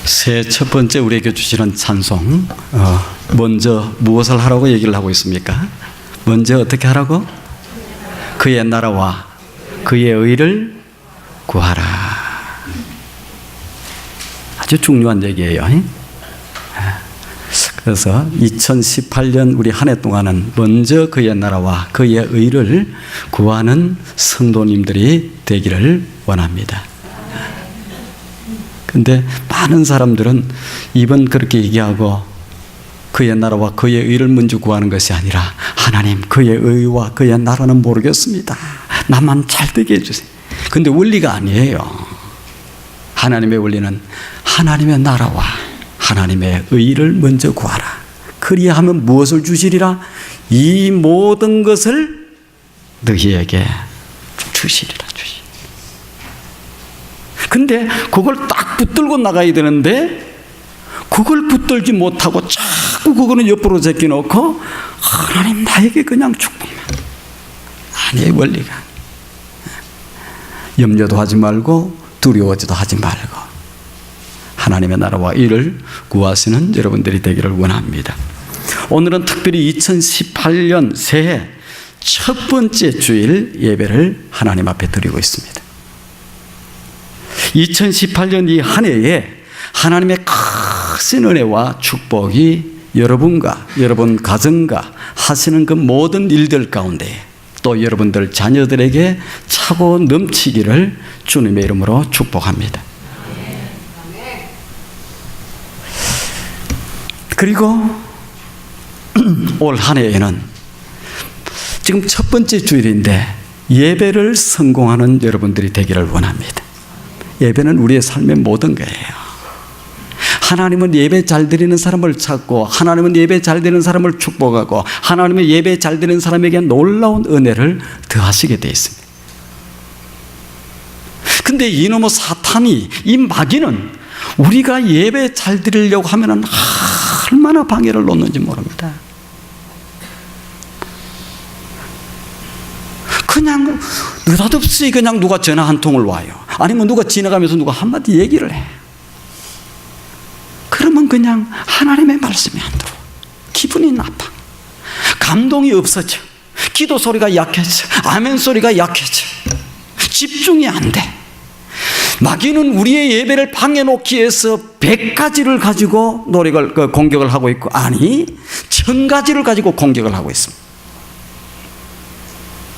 새해 첫 번째 우리에게 주시는 찬송, 먼저 무엇을 하라고 얘기를 하고 있습니까? 먼저 어떻게 하라고? 그의 나라와 그의 의를 구하라. 아주 중요한 얘기예요. 그래서 2018년 우리 한 해 동안은 먼저 그의 나라와 그의 의를 구하는 성도님들이 되기를 원합니다. 근데 많은 사람들은 이번 그렇게 얘기하고 그의 나라와 그의 의를 먼저 구하는 것이 아니라 하나님 그의 의와 그의 나라는 모르겠습니다. 나만 잘되게 해주세요. 근데 원리가 아니에요. 하나님의 원리는 하나님의 나라와 하나님의 의를 먼저 구하라. 그리하면 무엇을 주시리라? 이 모든 것을 너희에게 주시리라. 근데 그걸 딱 붙들고 나가야 되는데 그걸 붙들지 못하고 자꾸 그거는 옆으로 제껴놓고 하나님 나에게 그냥 축복만. 아니, 원리가 염려도 하지 말고 두려워지도 하지 말고 하나님의 나라와 일을 구하시는 여러분들이 되기를 원합니다. 오늘은 특별히 2018년 새해 첫 번째 주일 예배를 하나님 앞에 드리고 있습니다. 2018년 이 한 해에 하나님의 크신 은혜와 축복이 여러분과 여러분 가정과 하시는 그 모든 일들 가운데 또 여러분들 자녀들에게 차고 넘치기를 주님의 이름으로 축복합니다. 그리고 올 한 해에는 지금 첫 번째 주일인데 예배를 성공하는 여러분들이 되기를 원합니다. 예배는 우리의 삶의 모든 거예요. 하나님은 예배 잘 드리는 사람을 찾고 하나님은 예배 잘 드리는 사람을 축복하고 하나님은 예배 잘 드리는 사람에게 놀라운 은혜를 더하시게 되어 있습니다. 근데 이놈의 사탄이, 이 마귀는 우리가 예배 잘 드리려고 하면은 얼마나 방해를 놓는지 모릅니다. 그냥 느닷없이 그냥 누가 전화 한 통을 와요. 아니면 누가 지나가면서 누가 한마디 얘기를 해. 그러면 그냥 하나님의 말씀이 안 들어와. 기분이 나빠. 감동이 없어져. 기도 소리가 약해져. 아멘 소리가 약해져. 집중이 안 돼. 마귀는 우리의 예배를 방해놓기 위해서 100가지를 가지고 공격을 하고 있고, 아니 1000가지를 가지고 공격을 하고 있습니다.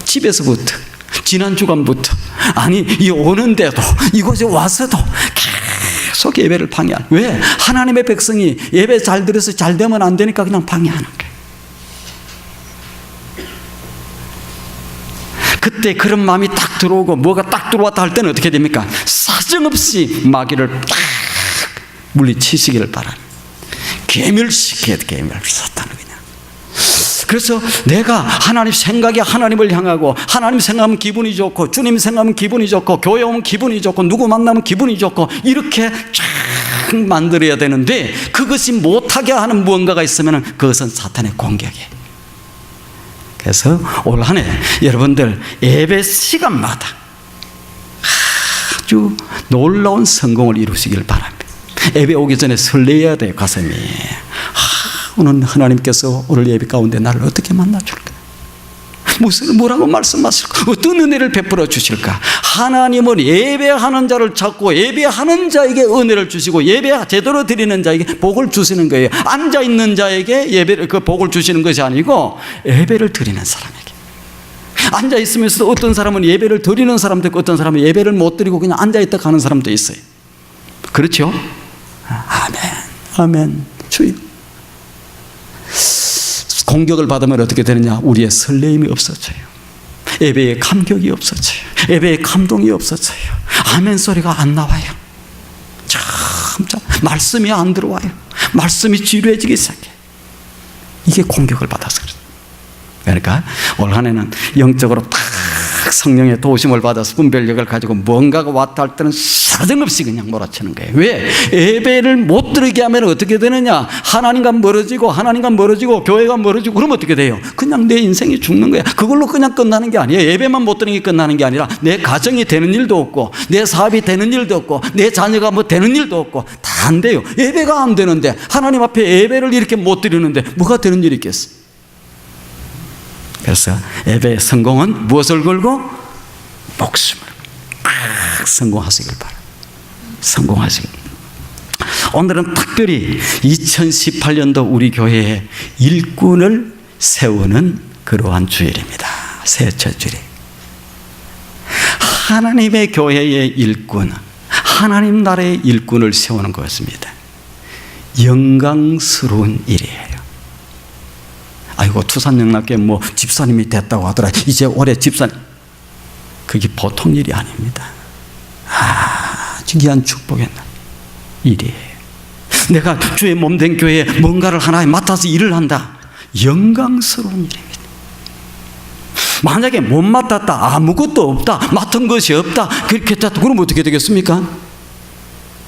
집에서부터, 지난 주간부터, 아니 이 오는데도, 이곳에 와서도 계속 예배를 방해하는. 왜? 하나님의 백성이 예배 잘 드려서 잘 되면 안 되니까 그냥 방해하는 거예요. 그때 그런 마음이 딱 들어오고 뭐가 딱 들어왔다 할 때는 어떻게 됩니까? 사정없이 마귀를 딱 물리치시기를 바라는, 괴멸시켜야 돼. 사탄을 그냥. 그래서 내가 하나님 생각이 하나님을 향하고, 하나님 생각하면 기분이 좋고, 주님 생각하면 기분이 좋고, 교회 오면 기분이 좋고, 누구 만나면 기분이 좋고, 이렇게 쫙 만들어야 되는데 그것이 못하게 하는 무언가가 있으면 그것은 사탄의 공격이에요. 그래서 올 한 해 여러분들 예배 시간마다 아주 놀라운 성공을 이루시길 바랍니다. 예배 오기 전에 설레야 돼요. 가슴이. 오늘 하나님께서 오늘 예배 가운데 나를 어떻게 만나줄까? 뭐라고 말씀하실까? 어떤 은혜를 베풀어 주실까? 하나님은 예배하는 자를 찾고 예배하는 자에게 은혜를 주시고 예배 제대로 드리는 자에게 복을 주시는 거예요. 앉아있는 자에게 예배를, 그 복을 주시는 것이 아니고 예배를 드리는 사람에게. 앉아있으면서도 어떤 사람은 예배를 드리는 사람도 있고 어떤 사람은 예배를 못 드리고 그냥 앉아있다 가는 사람도 있어요. 그렇죠? 아멘, 아멘. 주여. 공격을 받으면 어떻게 되느냐? 우리의 설레임이 없어져요. 예배의 감격이 없어져요. 예배의 감동이 없어져요. 아멘 소리가 안 나와요. 참 말씀이 안 들어와요. 말씀이 지루해지기 시작해. 이게 공격을 받아서 그래요. 그러니까 올 한 해는 영적으로 탁 성령의 도우심을 받아서 분별력을 가지고 뭔가가 왔다 할 때는 사정없이 그냥 몰아치는 거예요. 왜? 예배를 못 드리게 하면 어떻게 되느냐? 하나님과 멀어지고 교회가 멀어지고 그러면 어떻게 돼요? 그냥 내 인생이 죽는 거야. 그걸로 그냥 끝나는 게 아니에요. 예배만 못 드리는 게 끝나는 게 아니라 내 가정이 되는 일도 없고 내 사업이 되는 일도 없고 내 자녀가 뭐 되는 일도 없고 다 안 돼요. 예배가 안 되는데 하나님 앞에 예배를 이렇게 못 드리는데 뭐가 되는 일이 있겠어? 그래서 예배의 성공은 무엇을 걸고? 목숨을 성공하시길 바랍니다. 성공하시길. 오늘은 특별히 2018년도 우리 교회의 일꾼을 세우는 그러한 주일입니다. 새 주일. 하나님의 교회의 일꾼, 하나님 나라의 일꾼을 세우는 것입니다. 영광스러운 일이에요. 아이고 투산영락교회 뭐 집사님이 됐다고 하더라. 이제 올해 집사님. 그게 보통 일이 아닙니다. 아주 귀한 축복의 일이에요. 내가 주의 몸된 교회에 뭔가를 하나에 맡아서 일을 한다. 영광스러운 일입니다. 만약에 못 맡았다, 아무것도 없다, 맡은 것이 없다, 그렇게 했다, 그럼 어떻게 되겠습니까?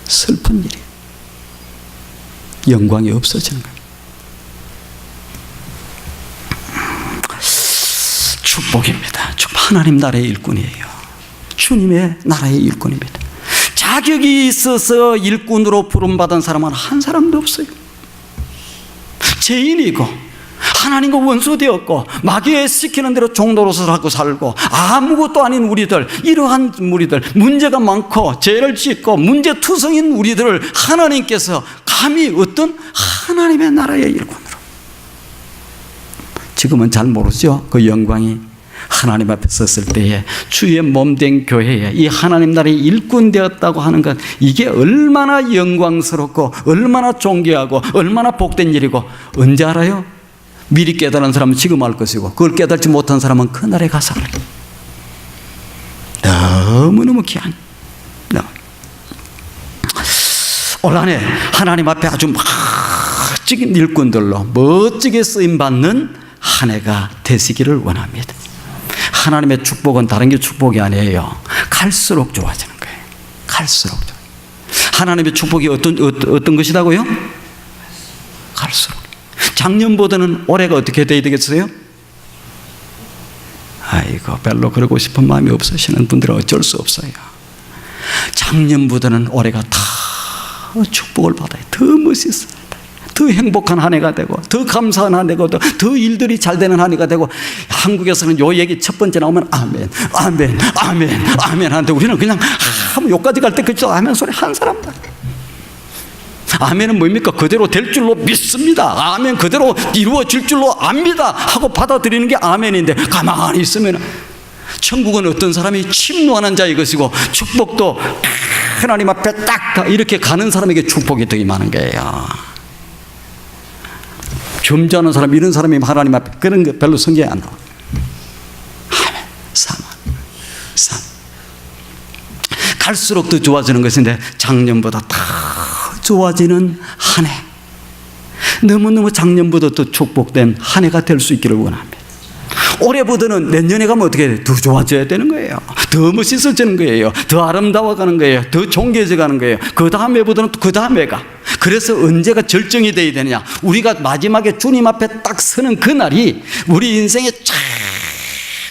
슬픈 일이에요. 영광이 없어지는 거예요. 축복입니다. 하나님 나라의 일꾼이에요. 주님의 나라의 일꾼입니다. 자격이 있어서 일꾼으로 부름받은 사람은 한 사람도 없어요. 죄인이고 하나님과 원수되었고 마귀에 시키는 대로 종노릇을 하고 살고 아무것도 아닌 우리들, 이러한 우리들, 문제가 많고 죄를 짓고 문제투성인 우리들을 하나님께서 감히 어떤 하나님의 나라의 일꾼으로, 지금은 잘 모르죠. 그 영광이 하나님 앞에 섰을 때에 주의 몸된 교회에 이 하나님 나라의 일꾼 되었다고 하는 것, 이게 얼마나 영광스럽고 얼마나 존귀하고 얼마나 복된 일이고, 언제 알아요? 미리 깨달은 사람은 지금 알 것이고 그걸 깨달지 못한 사람은 그날에 가서 알아요. 너무너무 귀한. 올 한 해 하나님 앞에 아주 멋진 일꾼들로 멋지게 쓰임받는 한 해가 되시기를 원합니다. 하나님의 축복은 다른 게 축복이 아니에요. 갈수록 좋아지는 거예요. 갈수록. 하나님의 축복이 어떤 것이라고요? 갈수록. 작년보다는 올해가 어떻게 돼야 되겠어요? 아이고, 별로 그러고 싶은 마음이 없으시는 분들은 어쩔 수 없어요. 작년보다는 올해가 더 축복을 받아요. 더 멋있어요. 더 행복한 한 해가 되고 더 감사한 한 해가 되고 더 일들이 잘 되는 한 해가 되고, 한국에서는 요 얘기 첫 번째 나오면 아멘, 아멘, 아멘, 아멘 하는데 우리는 그냥 요까지 갈 때 그저 아멘 소리 한 사람다. 아멘은 뭡니까? 그대로 될 줄로 믿습니다. 아멘 그대로 이루어질 줄로 압니다 하고 받아들이는 게 아멘인데, 가만히 있으면 천국은 어떤 사람이 침노하는 자의 것이고 축복도 하나님 앞에 딱 이렇게 가는 사람에게 축복이 되게 많은 거예요. 겸자하는 사람, 이런 사람이 하나님 앞에 그런 게 별로 성경에 안 나와. 아멘. 3. 갈수록 더 좋아지는 것인데 작년보다 더 좋아지는 한 해, 너무너무 작년보다 더 축복된 한 해가 될 수 있기를 원합니다. 올해보다는 내년에 가면 어떻게 돼요? 더 좋아져야 되는 거예요. 더 멋있어지는 거예요. 더 아름다워가는 거예요. 더 존귀해져 가는 거예요. 그 다음 해보다는 또 그 다음 해가. 그래서 언제가 절정이 돼야 되느냐? 우리가 마지막에 주님 앞에 딱 서는 그날이 우리 인생의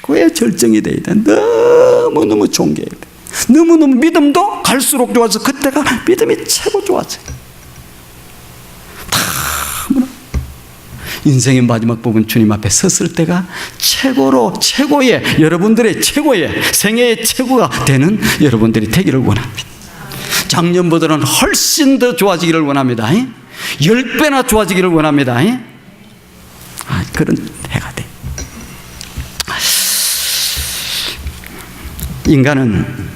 최고의 절정이 돼야 돼. 너무너무 존귀해야 돼. 너무너무 믿음도 갈수록 좋아서 그때가 믿음이 최고 좋아져요. 인생의 마지막 부분 주님 앞에 섰을 때가 최고의 여러분들의 최고의 생애의 최고가 되는 여러분들이 되기를 원합니다. 작년보다는 훨씬 더 좋아지기를 원합니다. 10배나 좋아지기를 원합니다. 그런 해가 돼. 인간은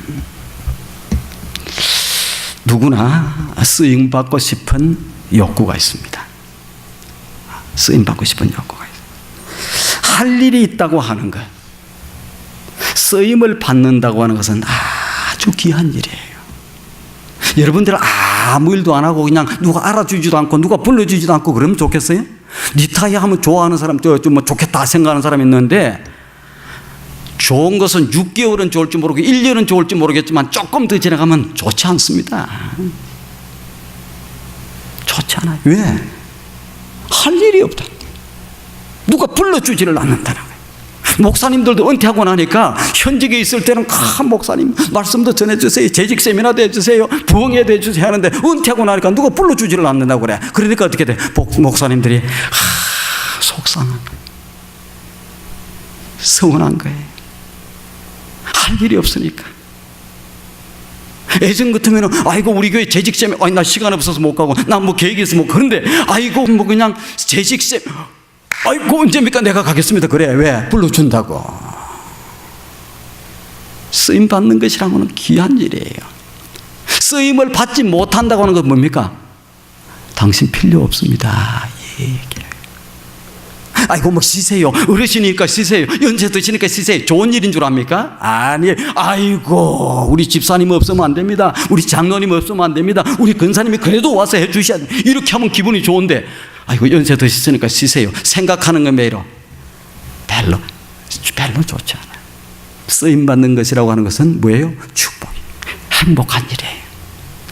누구나 쓰임받고 싶은 욕구가 있습니다. 쓰임받고 싶은 욕구가 있습니다. 할 일이 있다고 하는 것, 쓰임을 받는다고 하는 것은 아주 귀한 일이에요. 여러분들 아무 일도 안 하고 그냥 누가 알아주지도 않고 누가 불러주지도 않고 그러면 좋겠어요? 리타이어 하면 좋아하는 사람, 좀 뭐 좋겠다 생각하는 사람이 있는데, 좋은 것은 6개월은 좋을지 모르고 1년은 좋을지 모르겠지만 조금 더 지나가면 좋지 않습니다. 좋지 않아요. 왜? 할 일이 없다. 누가 불러주지를 않는다는 거예요. 목사님들도 은퇴하고 나니까 현직에 있을 때는 목사님 말씀도 전해주세요, 재직 세미나도 해주세요, 부흥회도 해주세요 하는데 은퇴하고 나니까 누가 불러주지를 않는다고 그래. 그러니까 어떻게 돼? 목사님들이 속상한 거예요. 서운한 거예요. 할 일이 없으니까. 예전 같으면 아이고 우리 교회 재직쌤 나 시간 없어서 못 가고 나 뭐 계획이 있어서 못 가는데 아이고 뭐 그냥 재직쌤 아이고 언제입니까? 내가 가겠습니다. 그래. 왜? 불러준다고. 쓰임 받는 것이라고는 귀한 일이에요. 쓰임을 받지 못한다고 하는 건 뭡니까? 당신 필요 없습니다. 얘기해요. 아이고 뭐 쉬세요. 어르신이니까 쉬세요. 연세 드시니까 쉬세요. 좋은 일인 줄 압니까? 아니. 아이고 우리 집사님 없으면 안 됩니다. 우리 장로님 없으면 안 됩니다. 우리 근사님이 그래도 와서 해주셔야 돼. 이렇게 하면 기분이 좋은데 아이고 연세 드시니까 쉬세요. 생각하는 건 매로 별로 좋지 않아요. 쓰임받는 것이라고 하는 것은 뭐예요? 축복, 행복한 일이에요.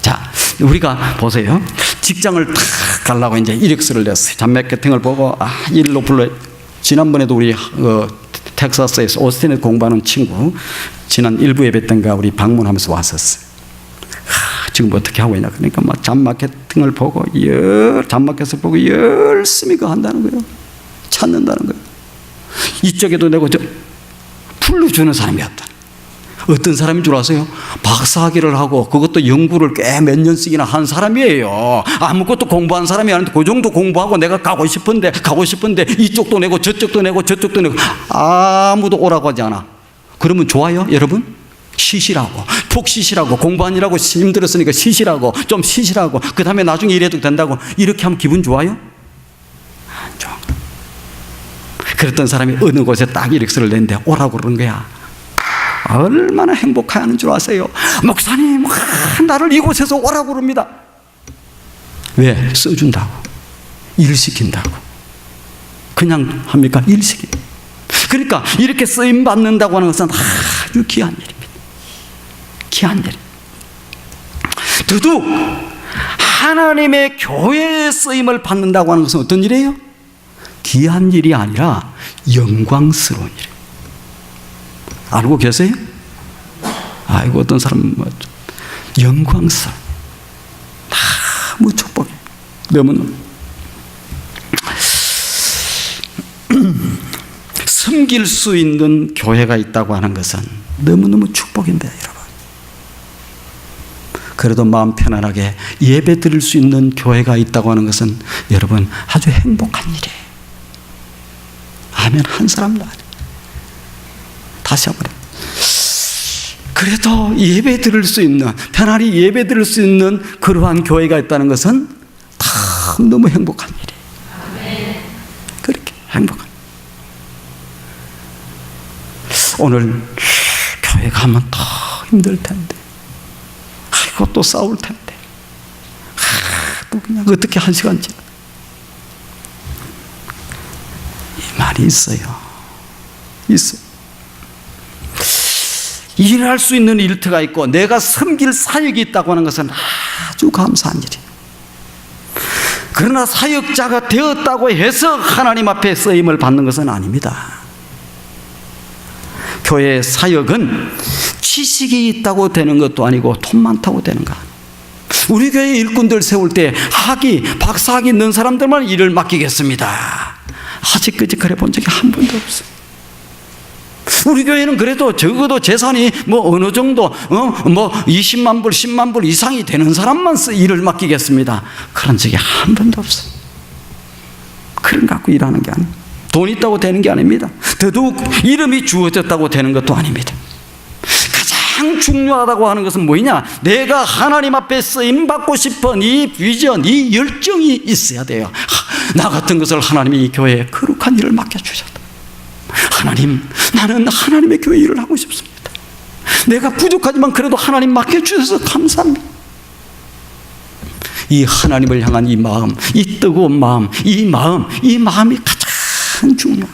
자, 우리가 보세요. 직장을 탁 가려고 이제 이력서를 냈어요. 자매캐팅을 보고 일로 불러. 지난번에도 우리 텍사스에서 오스틴에 공부하는 친구 지난 일부 예배 때인가 우리 방문하면서 왔었어요. 지금 어떻게 하고 있냐. 그러니까 막 잡마케팅을 보고 잡마켓을 보고 열심히 한다는 거예요. 찾는다는 거예요. 이쪽에도 내고 불러주는 사람이 없다. 어떤 사람인 줄 아세요? 박사학위를 하고 그것도 연구를 꽤 몇 년씩이나 한 사람이에요. 아무것도 공부한 사람이 아닌데 그 정도 공부하고 내가 가고 싶은데 이쪽도 내고 저쪽도 내고 아무도 오라고 하지 않아. 그러면 좋아요 여러분? 쉬시라고, 푹 쉬시라고, 공부하느라고 힘들었으니까 쉬시라고, 좀 쉬시라고, 그 다음에 나중에 이래도 된다고. 이렇게 하면 기분 좋아요? 안 좋아. 그랬던 사람이 어느 곳에 딱 이력서를 냈는데 오라고 그러는 거야. 얼마나 행복해하는 줄 아세요? 목사님 나를 이곳에서 오라고 그럽니다. 왜? 써준다고, 일시킨다고. 그냥 합니까? 일시키. 그러니까 이렇게 쓰임받는다고 하는 것은 아주 귀한 일입니다. 귀한 일. 더욱 하나님의 교회에 쓰임을 받는다고 하는 것은 어떤 일이에요? 귀한 일이 아니라 영광스러운 일이에요. 알고 계세요? 아이고 어떤 사람은 영광스러운, 너무 축복이에요. 너무너무 섬길 수 있는 교회가 있다고 하는 것은 너무너무 축복인데 여러분, 그래도 마음 편안하게 예배 드릴 수 있는 교회가 있다고 하는 것은 여러분 아주 행복한 일이에요. 아멘. 한 사람도 아니에요. 다시 한번. 그래도 예배 드릴 수 있는, 편안히 예배 드릴 수 있는 그러한 교회가 있다는 것은 참 너무 행복한 일이에요. 그렇게 행복한. 오늘 교회 가면 더 힘들 텐데, 아이고 또 싸울 텐데, 또 그냥 어떻게 한 시간째. 이 말이 있어요. 일할 수 있는 일터가 있고 내가 섬길 사역이 있다고 하는 것은 아주 감사한 일이에요. 그러나 사역자가 되었다고 해서 하나님 앞에 쓰임을 받는 것은 아닙니다. 교회의 사역은 지식이 있다고 되는 것도 아니고 돈 많다고 되는 거 아니에요. 우리 교회 일꾼들 세울 때 박사학위 있는 사람들만 일을 맡기겠습니다. 아직까지 그래 본 적이 한 번도 없어요. 우리 교회는 그래도 적어도 재산이 뭐 어느 정도 뭐 20만 불, 10만 불 이상이 되는 사람만 일을 맡기겠습니다. 그런 적이 한 번도 없어요. 그런 갖고 일하는 게 아니에요. 돈 있다고 되는 게 아닙니다. 더더욱 이름이 주어졌다고 되는 것도 아닙니다. 가장 중요하다고 하는 것은 뭐냐? 내가 하나님 앞에 쓰임받고 싶은 이 비전, 이 열정이 있어야 돼요. 나 같은 것을 하나님이 이 교회에 거룩한 일을 맡겨주셨다. 하나님, 나는 하나님의 교회 일을 하고 싶습니다. 내가 부족하지만 그래도 하나님 맡겨주셔서 감사합니다. 이 하나님을 향한 이 마음, 이 뜨거운 마음, 이 마음이 가장 중요합니다.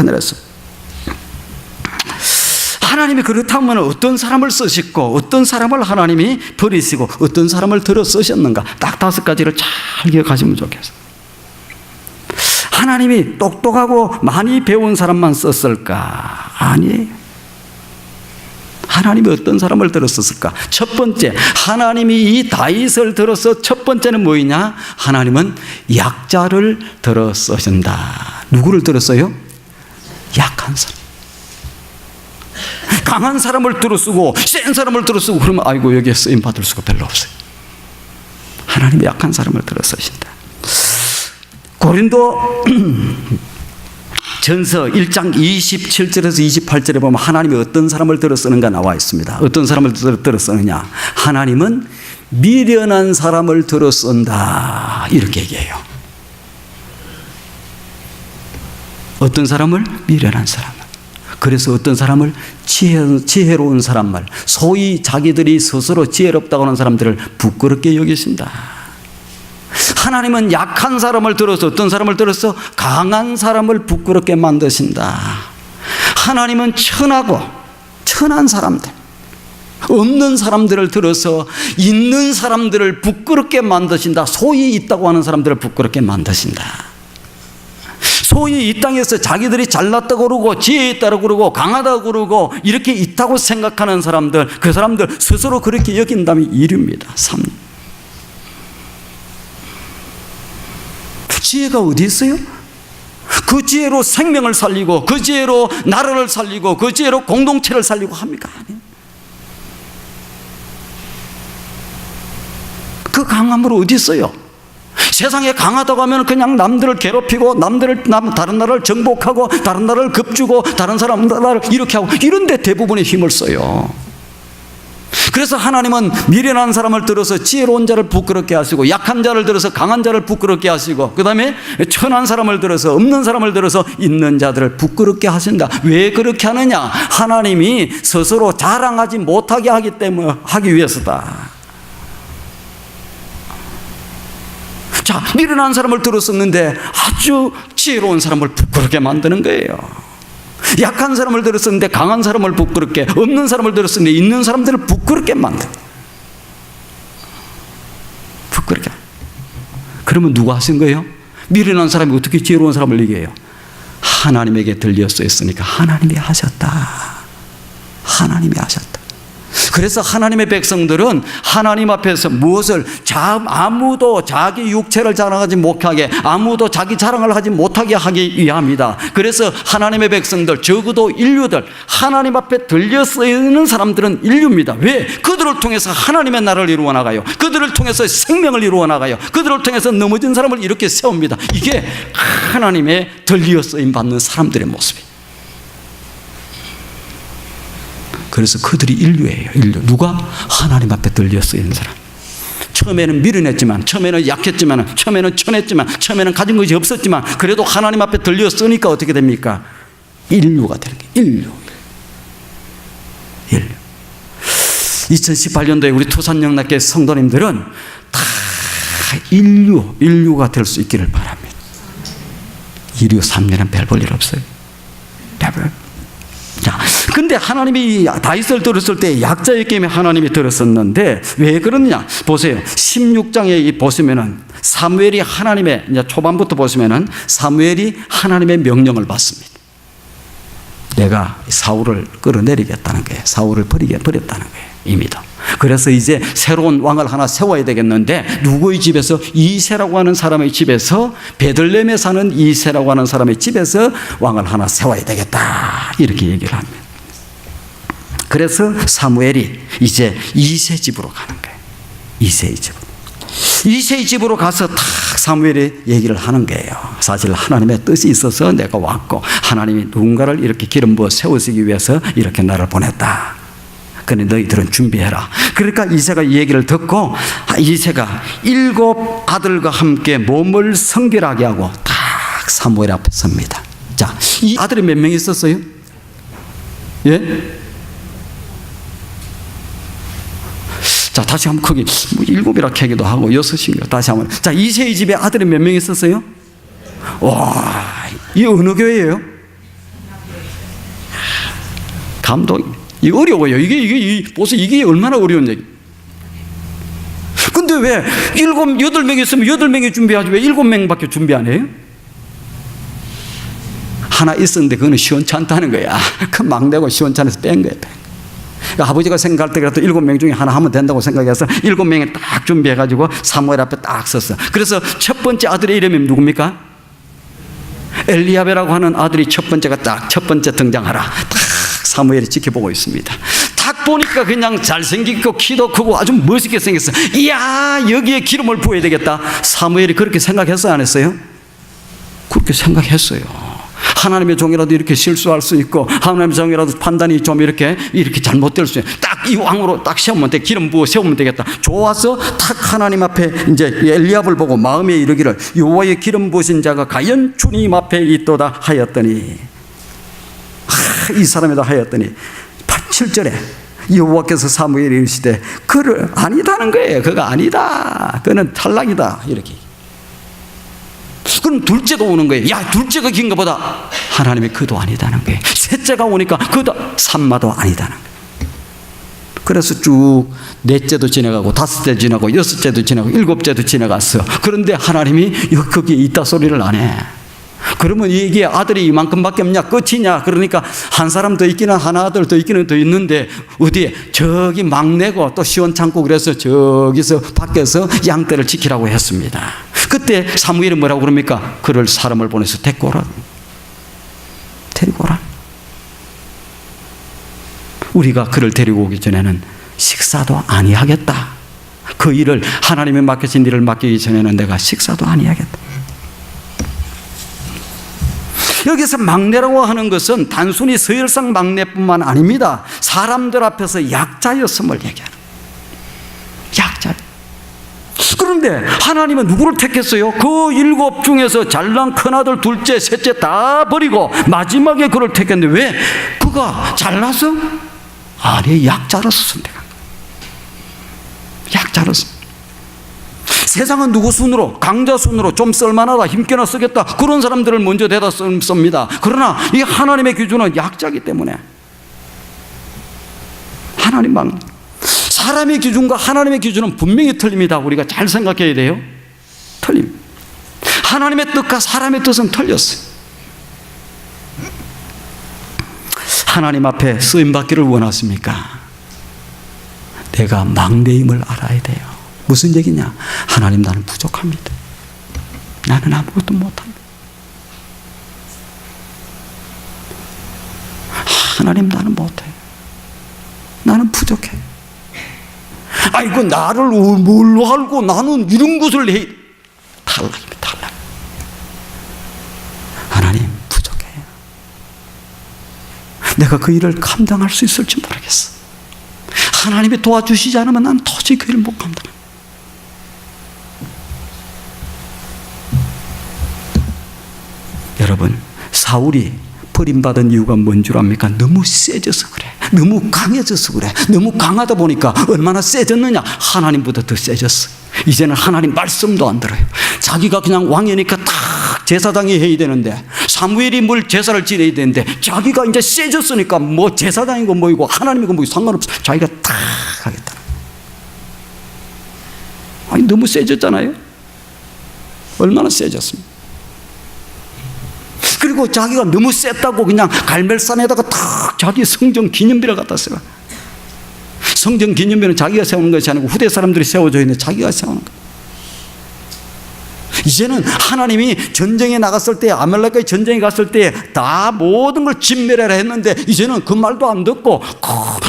그늘에서. 하나님이 그렇다면 어떤 사람을 쓰시고 어떤 사람을 하나님이 버리시고 어떤 사람을 들어 쓰셨는가, 딱 5가지를 잘 기억하시면 좋겠어요. 하나님이 똑똑하고 많이 배운 사람만 썼을까? 아니에요. 하나님이 어떤 사람을 들어 썼을까? 첫 번째, 하나님이 이 다윗을 들어서 첫 번째는 뭐이냐? 하나님은 약자를 들어 쓰신다. 누구를 들어 써요? 약한 사람. 강한 사람을 들어 쓰고 센 사람을 들어 쓰고 그러면 아이고 여기에 쓰임 받을 수가 별로 없어요. 하나님이 약한 사람을 들어 쓰신다. 고린도 전서 1장 27절에서 28절에 보면 하나님이 어떤 사람을 들어 쓰는가 나와 있습니다. 어떤 사람을 들어 쓰느냐? 하나님은 미련한 사람을 들어 쓴다, 이렇게 얘기해요. 어떤 사람을? 미련한 사람을. 그래서 어떤 사람을? 지혜로운 사람을, 소위 자기들이 스스로 지혜롭다고 하는 사람들을 부끄럽게 여기신다. 하나님은 약한 사람을 들어서 어떤 사람을 들어서? 강한 사람을 부끄럽게 만드신다. 하나님은 천한 사람들, 없는 사람들을 들어서 있는 사람들을 부끄럽게 만드신다. 소위 있다고 하는 사람들을 부끄럽게 만드신다. 소위 이 땅에서 자기들이 잘났다고 그러고 지혜 있다고 그러고 강하다고 그러고 이렇게 있다고 생각하는 사람들, 그 사람들 스스로 그렇게 여긴다면 이류입니다. 3. 지혜가 어디 있어요? 그 지혜로 생명을 살리고 그 지혜로 나라를 살리고 그 지혜로 공동체를 살리고 합니까? 그 강함으로 어디 있어요? 세상에 강하다고 하면 그냥 남들을 괴롭히고 다른 나라를 정복하고 다른 나라를 급주고 다른 사람 나라를 이렇게 하고 이런 데 대부분의 힘을 써요. 그래서 하나님은 미련한 사람을 들어서 지혜로운 자를 부끄럽게 하시고 약한 자를 들어서 강한 자를 부끄럽게 하시고 그 다음에 천한 사람을 들어서 없는 사람을 들어서 있는 자들을 부끄럽게 하신다. 왜 그렇게 하느냐? 하나님이 스스로 자랑하지 못하게 하기 위해서다. 자, 미련한 사람을 들었었는데 아주 지혜로운 사람을 부끄럽게 만드는 거예요. 약한 사람을 들었었는데 강한 사람을 부끄럽게, 없는 사람을 들었었는데 있는 사람들을 부끄럽게 만든. 부끄럽게. 그러면 누가 하신 거예요? 미련한 사람이 어떻게 지혜로운 사람을 얘기해요? 하나님에게 들려 쓰였으니까 하나님이 하셨다. 하나님이 하셨다. 그래서 하나님의 백성들은 하나님 앞에서 무엇을 아무도 자기 육체를 자랑하지 못하게, 아무도 자기 자랑을 하지 못하게 하기 위함이다. 그래서 하나님의 백성들, 적어도 인류들, 하나님 앞에 들려 쓰이는 사람들은 인류입니다. 왜? 그들을 통해서 하나님의 나라를 이루어 나가요. 그들을 통해서 생명을 이루어 나가요. 그들을 통해서 넘어진 사람을 이렇게 세웁니다. 이게 하나님의 들려 쓰임 받는 사람들의 모습이에요. 그래서 그들이 인류예요. 인류. 누가? 하나님 앞에 들려 쓰이는 사람. 처음에는 미련했지만, 처음에는 약했지만, 처음에는 천했지만, 처음에는 가진 것이 없었지만, 그래도 하나님 앞에 들려 쓰니까 어떻게 됩니까? 인류가 되는 거예요. 인류. 2018년도에 우리 토산영락교회 성도님들은 다 인류가 될 수 있기를 바랍니다. 2류 3류는 별 볼 일 없어요. 자, 근데 하나님이 다윗을 들었을 때 약자의 게임에 하나님이 들었었는데 왜 그러느냐? 보세요. 16장에 보시면은 사무엘이 하나님의, 이제 초반부터 보시면은 사무엘이 하나님의 명령을 받습니다. 내가 사울을 끌어내리겠다는 거예요. 사울을 버렸다는 거예요. 이미도. 그래서 이제 새로운 왕을 하나 세워야 되겠는데 누구의 집에서? 이새라고 하는 사람의 집에서, 베들레헴에 사는 이새라고 하는 사람의 집에서 왕을 하나 세워야 되겠다, 이렇게 얘기를 합니다. 그래서 사무엘이 이제 이새 집으로 가는 거예요. 이새의 집으로 가서 탁 사무엘이 얘기를 하는 거예요. 사실 하나님의 뜻이 있어서 내가 왔고, 하나님이 누군가를 이렇게 기름 부어 세우시기 위해서 이렇게 나를 보냈다. 그런데 너희들은 준비해라. 그러니까 이새가 이 얘기를 듣고, 이새가 7 아들과 함께 몸을 성결하게 하고 딱 사무엘 앞에 섭니다. 자, 이 아들이 몇 명 있었어요? 예? 자, 다시 한번 거기 7이라 캐기도 하고 6인가 다시 한번. 자, 이새의 집에 아들이 몇 명 있었어요? 와, 이 어느 교회예요? 감동. 이 어려워요. 보세요. 이게 얼마나 어려운 얘기. 근데 왜 8명이 있으면 8명이 준비하지 왜 7명밖에 준비 안 해요? 하나 있었는데 그거는 시원찮다는 거야. 그 막내고 시원찮아서 뺀 거예요. 그러니까 아버지가 생각할 때 그래도 7명 중에 하나 하면 된다고 생각해서 7명이 딱 준비해가지고 사무엘 앞에 딱 섰어. 그래서 첫 번째 아들의 이름이 누굽니까? 엘리야베라고 하는 아들이 첫 번째 등장하라. 딱 사무엘이 지켜보고 있습니다. 딱 보니까 그냥 잘생기고 키도 크고 아주 멋있게 생겼어. 이야, 여기에 기름을 부어야 되겠다. 사무엘이 그렇게 생각했어요, 안 했어요? 그렇게 생각했어요. 하나님의 종이라도 이렇게 실수할 수 있고, 하나님의 종이라도 판단이 좀 이렇게 잘못될 수 있고, 딱 이 왕으로 딱 세우면 돼. 기름 부어 세우면 되겠다. 좋아서 탁 하나님 앞에 이제 엘리압을 보고 마음에 이르기를, 여호와의 기름 부으신 자가 과연 주님 앞에 있도다 하였더니, 이 사람이다 하였더니 7절에 여호와께서 사무엘이 이르시되 그를 아니다는 거예요. 그가 아니다. 그는 탈락이다. 이렇게. 그럼 둘째가 오는 거예요. 야, 둘째가 긴가 보다. 하나님이 그도 아니다는 거예요. 셋째가 오니까 그도 산마도 아니다는 거예요. 그래서 쭉 넷째도 지나가고 다섯째 지나고 여섯째도 지나고 일곱째도 지나갔어. 그런데 하나님이 거기에 있다 소리를 안 해. 그러면 이게 아들이 이만큼밖에 없냐? 끝이냐? 그러니까 한 사람 더 있기는, 하나 아들 더 있기는 더 있는데 어디에? 저기 막내고 또 시원찮고, 그래서 저기서 밖에서 양떼를 지키라고 했습니다. 그때 사무엘은 뭐라고 그럽니까? 그를 사람을 보내서 데리고 오라. 우리가 그를 데리고 오기 전에는 식사도 아니하겠다. 그 일을, 하나님이 맡기신 일을 맡기기 전에는 내가 식사도 아니하겠다. 여기서 막내라고 하는 것은 단순히 서열상 막내뿐만 아닙니다. 사람들 앞에서 약자였음을 얘기하는, 약자. 그런데 하나님은 누구를 택했어요? 그 7 중에서 잘난 큰아들, 둘째, 셋째 다 버리고 마지막에 그를 택했는데 왜? 그가 잘나서? 아니, 약자로서 선택한 거예요. 약자로서. 세상은 누구 순으로? 강자 순으로 좀 쓸만하다, 힘께나 쓰겠다, 그런 사람들을 먼저 대다 씁니다. 그러나 이 하나님의 기준은 약자이기 때문에 하나님만. 사람의 기준과 하나님의 기준은 분명히 틀립니다. 우리가 잘 생각해야 돼요. 틀립니다. 하나님의 뜻과 사람의 뜻은 틀렸어요. 하나님 앞에 쓰임받기를 원하십니까? 내가 막내임을 알아야 돼요. 무슨 얘기냐? 하나님, 나는 부족합니다. 나는 아무것도 못합니다. 하나님, 나는 못해. 나는 부족해. 아이고, 나를 뭘로 알고 나는 이런 것을 해. 탈락입니다. 탈락. 하나님, 부족해요. 내가 그 일을 감당할 수 있을지 모르겠어. 하나님이 도와주시지 않으면 난 도저히 그 일을 못 감당해. 여러분, 사울이 버림받은 이유가 뭔 줄 압니까? 너무 세져서 그래. 너무 강해져서 그래. 너무 강하다 보니까 얼마나 세졌느냐? 하나님보다 더 세졌어. 이제는 하나님 말씀도 안 들어요. 자기가 그냥 왕이니까 딱 제사장이 해야 되는데, 사무엘이 뭘 제사를 지내야 되는데, 자기가 이제 세졌으니까 뭐 제사장이고 뭐이고 하나님이고 뭐 상관없어. 자기가 딱 하겠다. 아니, 너무 세졌잖아요. 얼마나 세졌습니까? 그리고 자기가 너무 셌다고 그냥 갈멜산에다가 탁 자기 성전 기념비를 갖다 써요. 성전 기념비는 자기가 세우는 것이 아니고 후대 사람들이 세워져 있는데 자기가 세우는 거예요. 이제는 하나님이 전쟁에 나갔을 때, 아말렉과의 전쟁에 갔을 때 다 모든 걸 진멸해라 했는데, 이제는 그 말도 안 듣고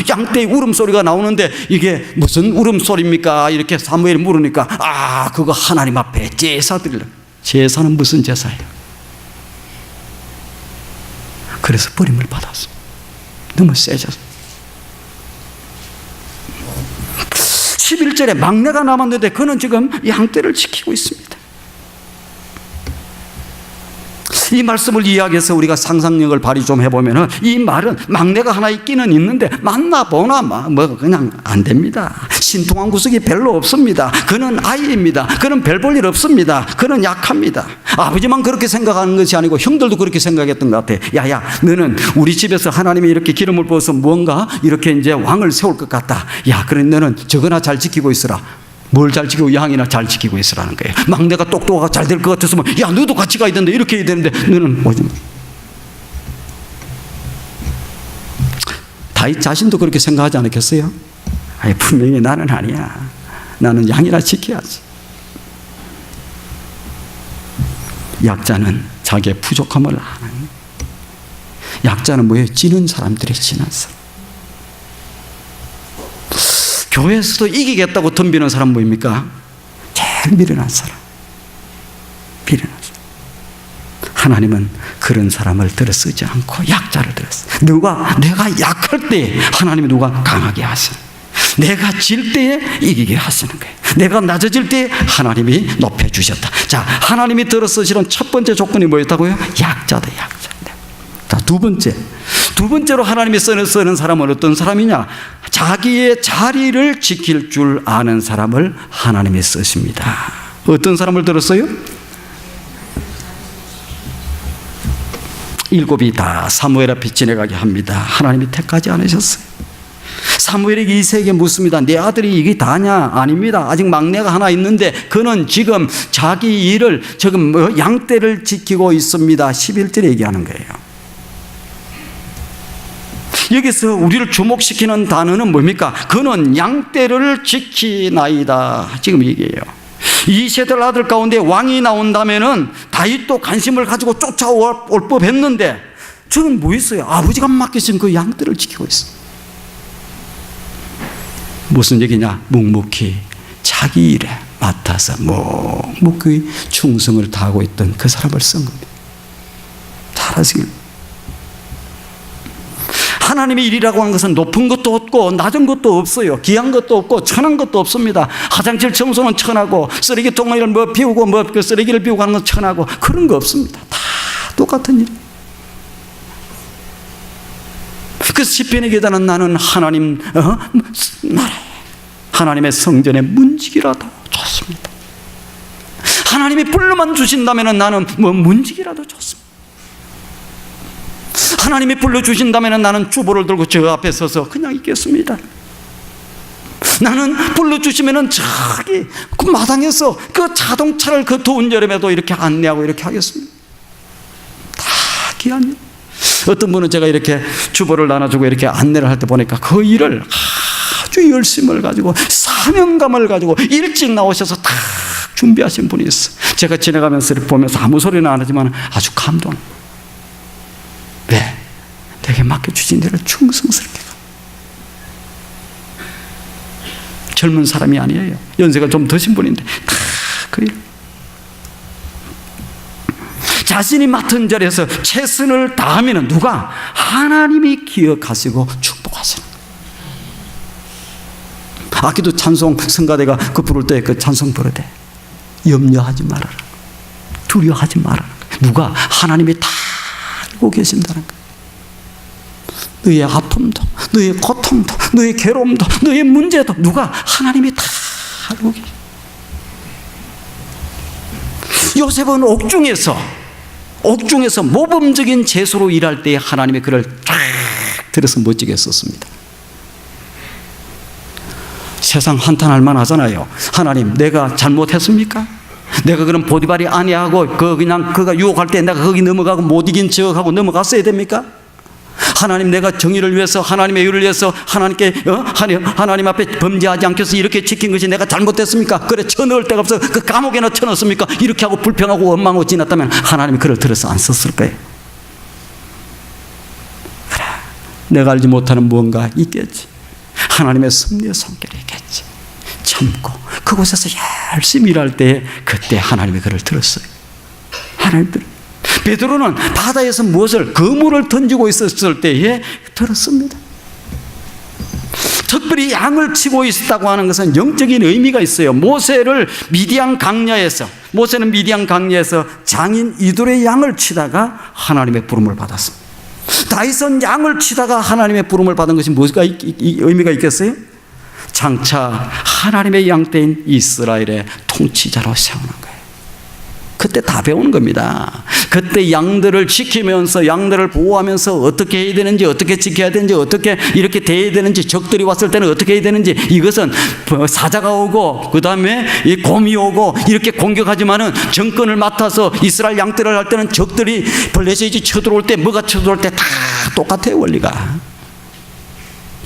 양떼의 울음소리가 나오는데, 이게 무슨 울음소리입니까? 이렇게 사무엘이 물으니까, 아, 그거 하나님 앞에 제사 드리려. 제사는 무슨 제사예요? 그래서 버림을 받았어. 너무 세졌어. 11절에 막내가 남았는데 그는 지금 양떼를 지키고 있습니다. 이 말씀을 이야기해서 우리가 상상력을 발휘 좀 해보면, 이 말은 막내가 하나 있기는 있는데 만나보나 뭐 그냥 안 됩니다. 신통한 구석이 별로 없습니다. 그는 아이입니다. 그는 별 볼 일 없습니다. 그는 약합니다. 아버지만 그렇게 생각하는 것이 아니고 형들도 그렇게 생각했던 것 같아. 야야, 너는 우리 집에서 하나님이 이렇게 기름을 부어서 무언가 이렇게 이제 왕을 세울 것 같다. 야, 그래 너는 저거나 잘 지키고 있으라. 뭘 잘 지키고? 양이나 잘 지키고 있으라는 거예요. 막내가 똑똑하고 잘 될 것 같았으면, 야, 너도 같이 가야 되는데, 이렇게 해야 되는데, 너는 오지 마. 다윗 자신도 그렇게 생각하지 않았겠어요? 아니, 분명히 나는 아니야. 나는 양이나 지켜야지. 약자는 자기의 부족함을 아는. 약자는 뭐예요? 지는 사람들이 지는 사람. 교회에서도 이기겠다고 덤비는 사람 뭐입니까? 제일 미련한 사람. 미련한 사람. 하나님은 그런 사람을 들어 쓰지 않고 약자를 들어 써. 내가 약할 때 하나님이 누가 강하게 하시는, 내가 질 때에 이기게 하시는 거예요. 내가 낮아질 때에 하나님이 높여주셨다. 자, 하나님이 들어 쓰시는 첫 번째 조건이 뭐였다고요? 약자다, 약자. 자, 두 번째로 하나님이 쓰는 사람은 어떤 사람이냐? 자기의 자리를 지킬 줄 아는 사람을 하나님이 쓰십니다. 어떤 사람을 들었어요? 일곱이 다 사무엘 앞에 지나가게 합니다. 하나님이 택하지 않으셨어요. 사무엘에게 이새에게 묻습니다. 내 아들이 이게 다냐? 아닙니다. 아직 막내가 하나 있는데 그는 지금 자기 일을 지금 양떼를 지키고 있습니다. 11절에 얘기하는 거예요. 여기서 우리를 주목시키는 단어는 뭡니까? 그는 양떼를 지키나이다. 지금 얘기해요. 이세들 아들 가운데 왕이 나온다면은 다윗도 관심을 가지고 쫓아올 법했는데, 저는 뭐 있어요? 아버지가 맡기신 그 양떼를 지키고 있어. 무슨 얘기냐? 묵묵히 자기 일에 맡아서 묵묵히 충성을 다하고 있던 그 사람을 쓴 겁니다. 잘하시길. 하나님의 일이라고 하는 것은 높은 것도 없고 낮은 것도 없어요. 귀한 것도 없고 천한 것도 없습니다. 화장실 청소는 천하고, 쓰레기통을 뭐 비우고 그 쓰레기를 비우고 하는 건 천하고, 그런 거 없습니다. 다 똑같은 일. 그 시편에 기다는 나는 하나님 나라에, 하나님의 성전의 문지기라도 좋습니다. 하나님이 불러만 주신다면 나는 문지기라도 좋습니다. 하나님이 불러주신다면 나는 주보를 들고 저 앞에 서서 그냥 있겠습니다. 나는 불러주시면 저기 그 마당에서 그 자동차를 그 더운 여름에도 이렇게 안내하고 이렇게 하겠습니다. 다 귀한 일. 어떤 분은 제가 이렇게 주보를 나눠주고 이렇게 안내를 할 때 보니까 그 일을 아주 열심을 가지고 사명감을 가지고 일찍 나오셔서 다 준비하신 분이 있어. 제가 지나가면서 이렇게 보면서 아무 소리는 안 하지만 아주 감동. 왜? 내게 맡겨주신 일을 충성스럽게 가. 젊은 사람이 아니에요. 연세가 좀 드신 분인데 다 그 일. 자신이 맡은 자리에서 최선을 다하면 누가? 하나님이 기억하시고 축복하시는 거예요. 아끼도 찬송 성가대가 그 부를 때 그 찬송 부르되 염려하지 말아라, 두려워하지 말아라. 누가? 하나님이 다 알고 계신다는 거예요. 너의 아픔도, 너의 고통도, 너의 괴로움도, 너의 문제도 누가? 하나님이 다 알고 계셔. 요셉은 옥중에서 모범적인 제수로 일할 때 하나님의 그를 쫙 들어서 멋지게 썼습니다. 세상 한탄할 만하잖아요. 하나님, 내가 잘못했습니까? 내가 그럼 보디발이 아니하고 그가 유혹할 때 내가 거기 넘어가고 못 이긴 척하고 넘어갔어야 됩니까? 하나님, 내가 정의를 위해서, 하나님의 의를 위해서 하나님 앞에 범죄하지 않게 해서 이렇게 지킨 것이 내가 잘못됐습니까? 그래, 쳐넣을 데가 없어 그 감옥에나 쳐넣습니까? 이렇게 하고 불평하고 원망하고 지났다면 하나님이 그를 들어서 안 썼을 거예요. 그래, 내가 알지 못하는 무언가 있겠지. 하나님의 섭리의 손길이 있겠지. 참고 그곳에서 열심히 일할 때에 그때 하나님이 그를 들었어요. 하나님 들었어요. 베드로는 바다에서 무엇을, 그물을 던지고 있었을 때에 들었습니다. 특별히 양을 치고 있었다고 하는 것은 영적인 의미가 있어요. 모세는 미디안 강야에서 장인 이돌의 양을 치다가 하나님의 부름을 받았습니다. 다윗은 양을 치다가 하나님의 부름을 받은 것이 무엇가 의미가 있겠어요? 장차 하나님의 양떼인 이스라엘의 통치자로 세우는 거예요. 그때 다 배우는 겁니다. 그때 양들을 지키면서, 양들을 보호하면서 어떻게 해야 되는지, 어떻게 지켜야 되는지, 어떻게 이렇게 대해야 되는지, 적들이 왔을 때는 어떻게 해야 되는지, 이것은 사자가 오고 그 다음에 이 곰이 오고 이렇게 공격하지만은 정권을 맡아서 이스라엘 양떼를 할 때는 적들이 블레셋이 쳐들어올 때, 뭐가 쳐들어올 때 다 똑같아요, 원리가.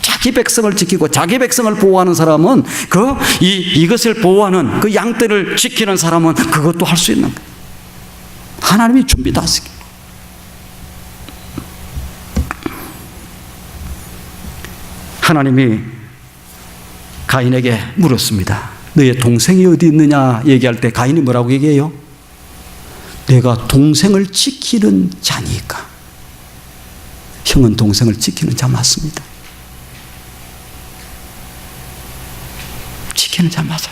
자기 백성을 지키고 자기 백성을 보호하는 사람은 이것을 보호하는 그 양떼를 지키는 사람은 그것도 할 수 있는 거예요. 하나님이 준비 다 하시기. 하나님이 가인에게 물었습니다. 너의 동생이 어디 있느냐 얘기할 때 가인이 뭐라고 얘기해요? 내가 동생을 지키는 자니까. 형은 동생을 지키는 자 맞습니다. 지키는 자 맞아.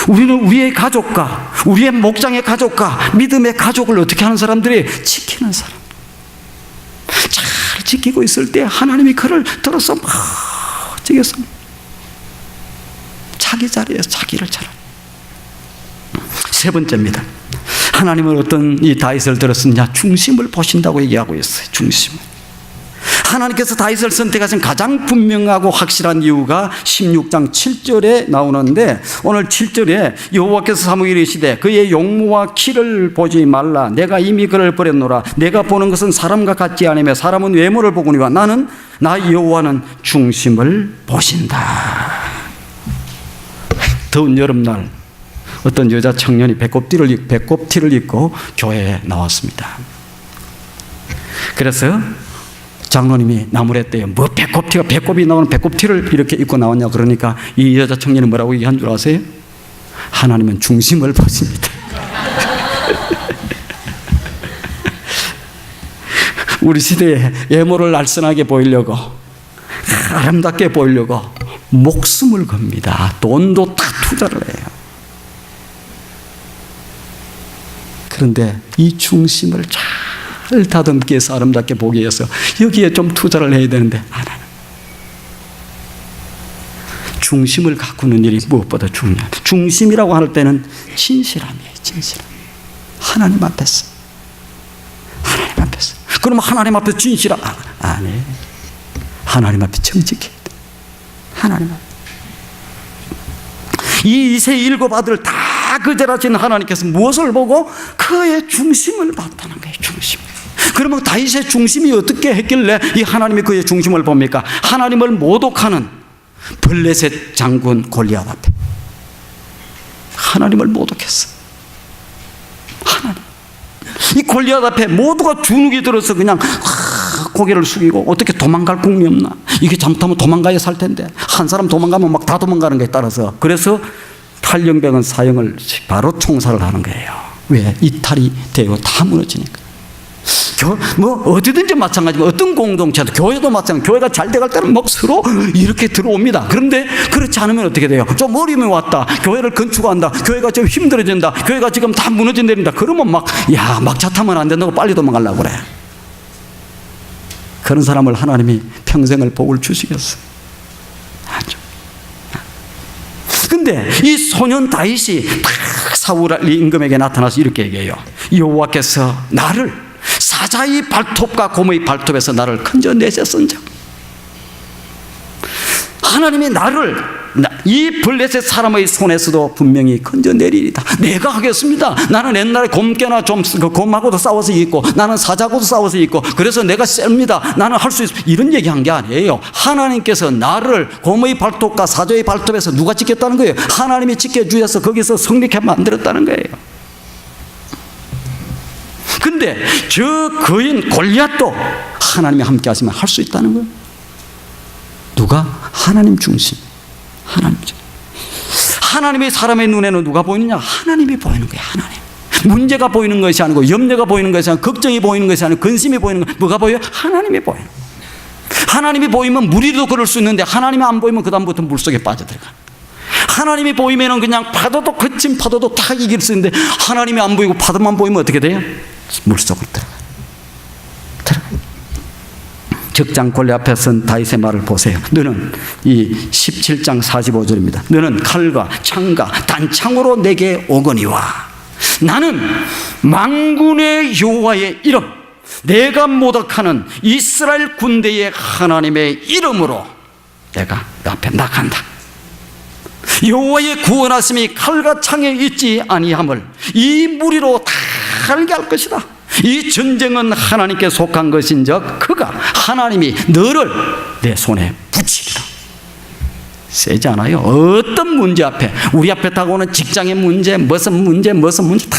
우리는 우리의 가족과 우리의 목장의 가족과 믿음의 가족을 어떻게 하는 사람들이? 지키는 사람. 잘 지키고 있을 때 하나님이 그를 들어서 멋지게 씁니다. 자기 자리에서 자기를 잘. 세 번째입니다. 하나님은 어떤 이 다윗을 들었느냐? 중심을 보신다고 얘기하고 있어요. 중심을. 하나님께서 다윗을 선택하신 가장 분명하고 확실한 이유가 16장 7절에 나오는데, 오늘 7절에 여호와께서 사무엘에게 이르시되 그의 용모와 키를 보지 말라. 내가 이미 그를 버렸노라. 내가 보는 것은 사람과 같지 않으며 사람은 외모를 보거니와 나는 나 여호와는 중심을 보신다. 더운 여름날 어떤 여자 청년이 배꼽티를 입고 교회에 나왔습니다. 그래서 장로님이 나무랬대요. 뭐 배꼽이 나오는 배꼽티를 이렇게 입고 나왔냐 그러니까 이 여자 청년이 뭐라고 얘기한 줄 아세요? 하나님은 중심을 보십니다. 우리 시대에 외모를 날씬하게 보이려고, 아름답게 보이려고 목숨을 겁니다. 돈도 다 투자를 해요. 그런데 이 중심을 잘 다듬기 위해서, 아름답게 보기 위해서 여기에 좀 투자를 해야 되는데 안 하는. 중심을 가꾸는 일이 무엇보다 중요해요. 중심이라고 할 때는 진실함이에요. 진실함. 하나님 앞에서. 하나님 앞에서. 그럼 하나님 앞에서 진실함 아니에요. 하나님 앞에 정직해야 돼. 하나님 앞에. 이 이세 일곱 아들 다 다 거절하신 하나님께서 무엇을 보고? 그의 중심을 봤다는 거예요. 중심. 그러면 다윗의 중심이 어떻게 했길래 이 하나님이 그의 중심을 봅니까? 하나님을 모독하는 블레셋 장군 골리앗 앞에 하나님을 모독했어. 하나님. 이 골리앗 앞에 모두가 주눅이 들어서 그냥 고개를 숙이고 어떻게 도망갈 궁리 없나? 이게 잘못하면 도망가야 살 텐데 한 사람 도망가면 막 다 도망가는 거에 따라서 그래서 탈영병은 사형을 바로 총살을 하는 거예요. 왜? 이탈이 되고 다 무너지니까. 뭐 어디든지 마찬가지고 어떤 공동체도 교회도 마찬가지. 교회가 잘 돼갈 때는 막 서로 이렇게 들어옵니다. 그런데 그렇지 않으면 어떻게 돼요? 좀 어려움이 왔다. 교회를 건축한다. 교회가 좀 힘들어진다. 교회가 지금 다 무너진답니다. 그러면 막차 타면 안 된다고 빨리 도망가려고 그래. 그런 사람을 하나님이 평생을 복을 주시겠어요. 아주. 근데 이 소년 다윗이 사울 임금에게 나타나서 이렇게 얘기해요. 여호와께서 나를 사자의 발톱과 곰의 발톱에서 나를 건져내셨은즉 하나님이 나를 이 블레셋 사람의 손에서도 분명히 건져내리리다. 내가 하겠습니다. 나는 옛날에 곰께나 좀 곰하고도 싸워서 이겼고 나는 사자하고도 싸워서 이겼고 그래서 내가 셉니다. 나는 할 수 있어. 이런 얘기한 게 아니에요. 하나님께서 나를 곰의 발톱과 사자의 발톱에서 누가 지켰다는 거예요? 하나님이 지켜주셔서 거기서 성립해 만들었다는 거예요. 근데 저 거인 골리앗도 하나님이 함께 하시면 할 수 있다는 거예요. 누가? 하나님 중심. 하나님 중심. 하나님의 사람의 눈에는 누가 보이느냐? 하나님이 보이는 거예요. 하나님. 문제가 보이는 것이 아니고 염려가 보이는 것이 아니고 걱정이 보이는 것이 아니고 근심이 보이는 것. 뭐가 보여요? 하나님이 보여요. 하나님이 보이면 무리도 그럴 수 있는데 하나님이 안 보이면 그 다음부터 물속에 빠져들어가. 하나님이 보이면 그냥 파도도 거친 파도도 다 이길 수 있는데 하나님이 안 보이고 파도만 보이면 어떻게 돼요? 물속으로 들어가요. 적장 골리앗 앞에 선 다윗의 말을 보세요. 너는 이 17장 45절입니다. 너는 칼과 창과 단창으로 내게 오거니와 나는 만군의 여호와의 이름 내가 모독하는 이스라엘 군대의 하나님의 이름으로 내가 너 앞에 나간다. 여호와의 구원하심이 칼과 창에 있지 아니함을 이 무리로 다 알게 할 것이다. 이 전쟁은 하나님께 속한 것인즉 그가 하나님이 너를 내 손에 붙이리라. 세지 않아요? 어떤 문제 앞에 우리 앞에 다가오는 직장의 문제 무슨 문제 다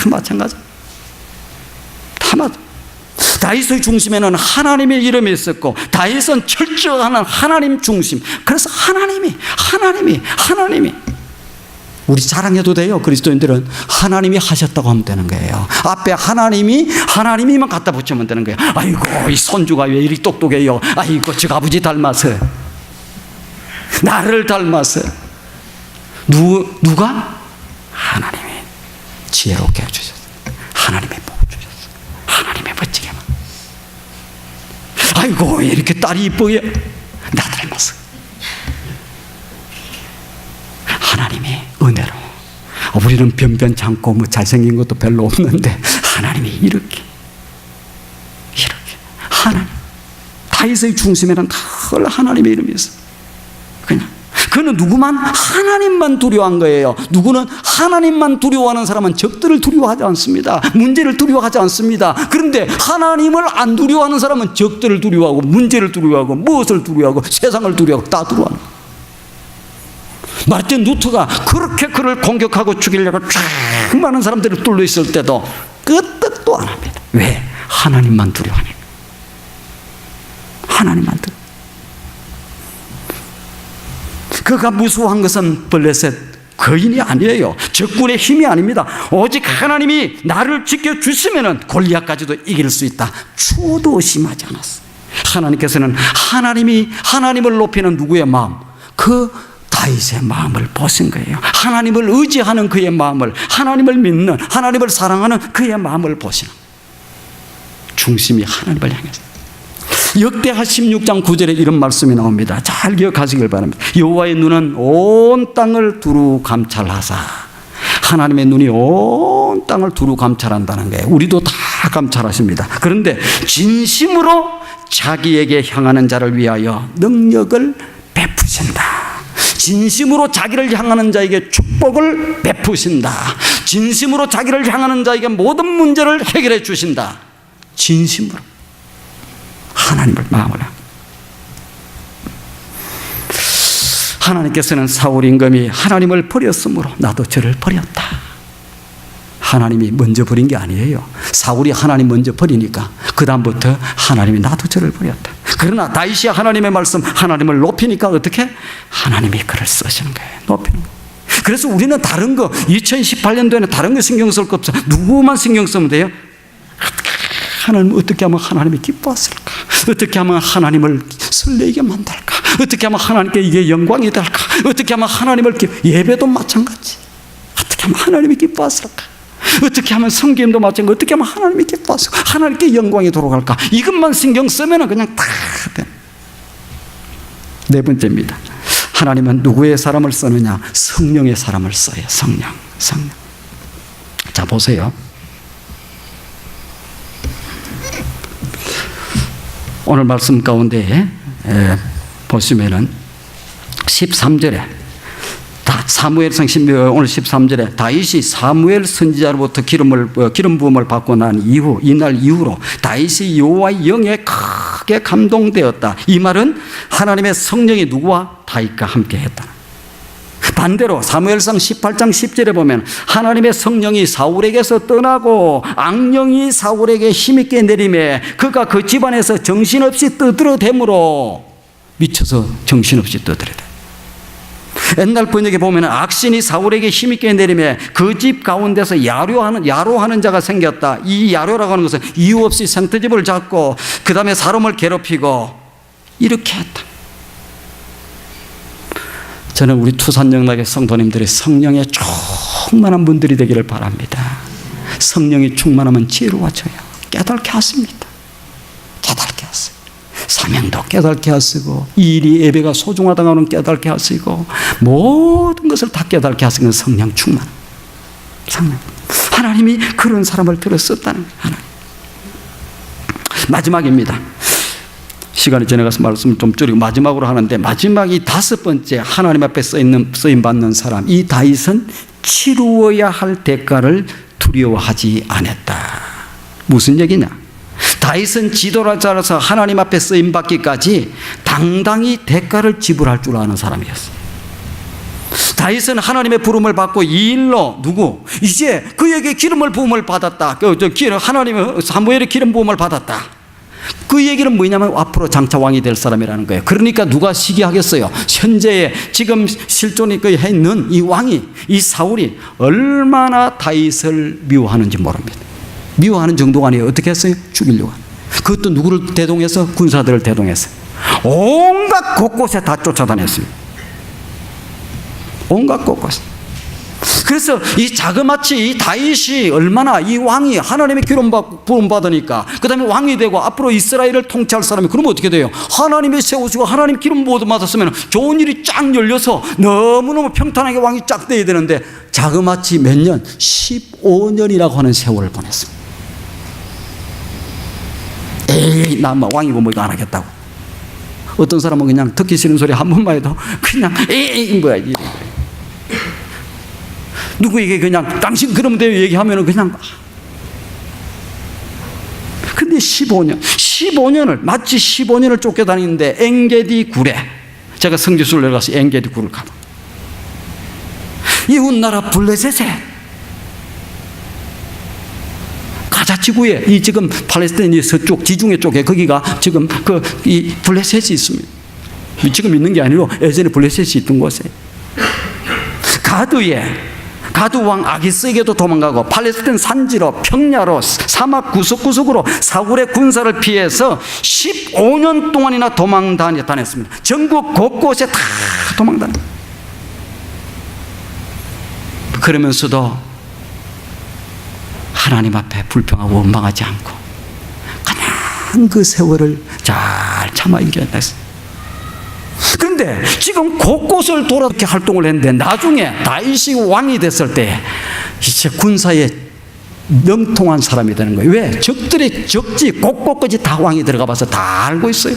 마찬가지. 다 맞아. 다윗의 중심에는 하나님의 이름이 있었고 다윗은 철저한 하나님 중심. 그래서 하나님이 우리 자랑해도 돼요. 그리스도인들은 하나님이 하셨다고 하면 되는 거예요. 앞에 하나님이만 갖다 붙이면 되는 거예요. 아이고 이 손주가 왜 이리 똑똑해요. 아이고 저 아버지 닮았어요. 나를 닮았어요. 누가? 하나님이 지혜롭게 해주셨어요. 하나님이 복 주셨어요. 하나님이 멋지게만. 아이고 이렇게 딸이 이쁘게 나 닮았어요. 하나님의 은혜로. 우리는 변변찮고 뭐 잘생긴 것도 별로 없는데 하나님이 이렇게 하나님. 다윗의 중심에는 다 하나님의 이름이 있어. 그는 누구만? 하나님만 두려워한 거예요. 누구는 하나님만 두려워하는 사람은 적들을 두려워하지 않습니다. 문제를 두려워하지 않습니다. 그런데 하나님을 안 두려워하는 사람은 적들을 두려워하고 문제를 두려워하고 무엇을 두려워하고 세상을 두려워하고 다 두려워하는 거예요. 마르틴 루터가 그렇게 그를 공격하고 죽이려고 쫙 많은 사람들이 뚫려 있을 때도 끄떡도 안 합니다. 왜? 하나님만 두려워하니까. 하나님만 두려워. 그가 무수한 것은 블레셋 거인이 아니에요. 적군의 힘이 아닙니다. 오직 하나님이 나를 지켜주시면 골리앗까지도 이길 수 있다. 추호도 의심하지 않았어. 하나님께서는 하나님을 높이는 누구의 마음? 그 다윗의 마음을 보신 거예요. 하나님을 의지하는 그의 마음을, 하나님을 믿는, 하나님을 사랑하는 그의 마음을 보시는 중심이 하나님을 향해서. 역대하 16장 9절에 이런 말씀이 나옵니다. 잘 기억하시길 바랍니다. 여호와의 눈은 온 땅을 두루 감찰하사. 하나님의 눈이 온 땅을 두루 감찰한다는 거예요. 우리도 다 감찰하십니다. 그런데 진심으로 자기에게 향하는 자를 위하여 능력을 베푸신다. 진심으로 자기를 향하는 자에게 축복을 베푸신다. 진심으로 자기를 향하는 자에게 모든 문제를 해결해 주신다. 진심으로 하나님을 마음으로. 하나님께서는 사울 임금이 하나님을 버렸으므로 나도 저를 버렸다. 하나님이 먼저 버린 게 아니에요. 사울이 하나님 먼저 버리니까 그 다음부터 하나님이 나도 저를 버렸다. 그러나 다윗이 하나님의 말씀, 하나님을 높이니까 어떻게? 하나님이 그를 쓰시는 거예요. 높이는 거예요. 그래서 우리는 다른 거 2018년도에는 다른 거 신경 쓸 거 없어. 누구만 신경 쓰면 돼요? 하나님 어떻게 하면 하나님이 기뻐하실까? 어떻게 하면 하나님을 설레게 만들까? 어떻게 하면 하나님께 이게 영광이 될까? 어떻게 하면 하나님을 예배도 마찬가지. 어떻게 하면 하나님이 기뻐하실까? 어떻게 하면 성김도 마찬가지. 어떻게 하면 하나님이 기뻐하실까? 하나님께 영광이 돌아갈까? 이것만 신경 쓰면 그냥 다 돼. 네 번째입니다. 하나님은 누구의 사람을 쓰느냐? 성령의 사람을 써요. 성령. 자, 보세요. 오늘 말씀 가운데 보시면은 13절에 사무엘상 오늘 13절에 다윗이 사무엘 선지자로부터 기름 부음을 받고 난 이후, 이날 이후로 다윗이 여호와의 영에 크게 감동되었다. 이 말은 하나님의 성령이 누구와? 다윗과 함께 했다. 반대로 사무엘상 18장 10절에 보면 하나님의 성령이 사울에게서 떠나고 악령이 사울에게 힘있게 내림에 그가 그 집안에서 정신없이 떠들어대므로 미쳐서 정신없이 떠들어대. 옛날 번역에 보면 악신이 사울에게 힘있게 내림에 그 집 가운데서 야로하는 자가 생겼다. 이 야로라고 하는 것은 이유 없이 생트집을 잡고 그 다음에 사람을 괴롭히고 이렇게 했다. 저는 우리 투산영락의 성도님들이 성령에 충만한 분들이 되기를 바랍니다. 성령이 충만하면 지혜로워져요. 깨닫게 하십니다. 깨닫게 하세요. 사명도 깨닫게 하시고 일이 예배가 소중하다고 하는 깨닫게 하시고 모든 것을 다 깨닫게 하시는 성령 충만. 성령. 하나님이 그런 사람을 들었었다는 거예요. 하나님. 마지막입니다. 시간이 지나가서 말씀을 좀 줄이고 마지막으로 하는데 마지막이 5번째 하나님 앞에 쓰임 받는 사람. 이 다윗은 치루어야 할 대가를 두려워하지 않았다. 무슨 얘기냐? 다윗은 지도자로서 하나님 앞에 쓰임 받기까지 당당히 대가를 지불할 줄 아는 사람이었어요. 다윗은 하나님의 부름을 받고 이 일로 이제 그에게 기름을 부음을 받았다. 하나님의 사무엘의 기름 부음을 받았다. 그 얘기는 뭐냐면 앞으로 장차 왕이 될 사람이라는 거예요. 그러니까 누가 시기하겠어요? 현재의 지금 실존이 해 있는 이 왕이, 이 사울이 얼마나 다윗을 미워하는지 모릅니다. 미워하는 정도가 아니에요. 어떻게 했어요? 죽이려고. 그것도 누구를 대동해서? 군사들을 대동해서 온갖 곳곳에 다 쫓아다녔습니다. 온갖 곳곳에. 그래서 이 자그마치 이 다윗이 얼마나 이 왕이 하나님의 기름 부음 받으니까 그 다음에 왕이 되고 앞으로 이스라엘을 통치할 사람이 그러면 어떻게 돼요? 하나님이 세우시고 하나님 기름 부음 받았으면 좋은 일이 쫙 열려서 너무너무 평탄하게 왕이 쫙 돼야 되는데 자그마치 몇 년? 15년이라고 하는 세월을 보냈습니다. 에이 나 왕이고 뭐 이거 안 하겠다고. 어떤 사람은 그냥 듣기 싫은 소리 한 번만 해도 그냥 에이 뭐야 이래. 누구에게 그냥 당신 그러면 돼요 얘기하면은 그냥. 근데 15년을 마치 15년을 쫓겨다니는데 엔게디 굴에 제가 성지순례를 내려가서 엔게디 굴을 가봐. 이웃 나라 블레셋에 가자 지구에 이 지금 팔레스타인 서쪽 지중해 쪽에 거기가 지금 이 블레셋이 있습니다. 지금 있는 게 아니고 예전에 블레셋이 있던 곳에 가드 왕 아기스에게도 도망가고 팔레스타인 산지로 평야로 사막 구석구석으로 사울의 군사를 피해서 15년 동안이나 도망 다녔습니다. 전국 곳곳에 다 도망 다녔습니다. 그러면서도 하나님 앞에 불평하고 원망하지 않고 그냥 그 세월을 잘 참아 이겨냈어요. 그런데 지금 곳곳을 돌아 이렇게 활동을 했는데 나중에 다윗이 왕이 됐을 때 이제 군사에 명통한 사람이 되는 거예요. 왜? 적지 곳곳까지 다 왕이 들어가 봐서 다 알고 있어요.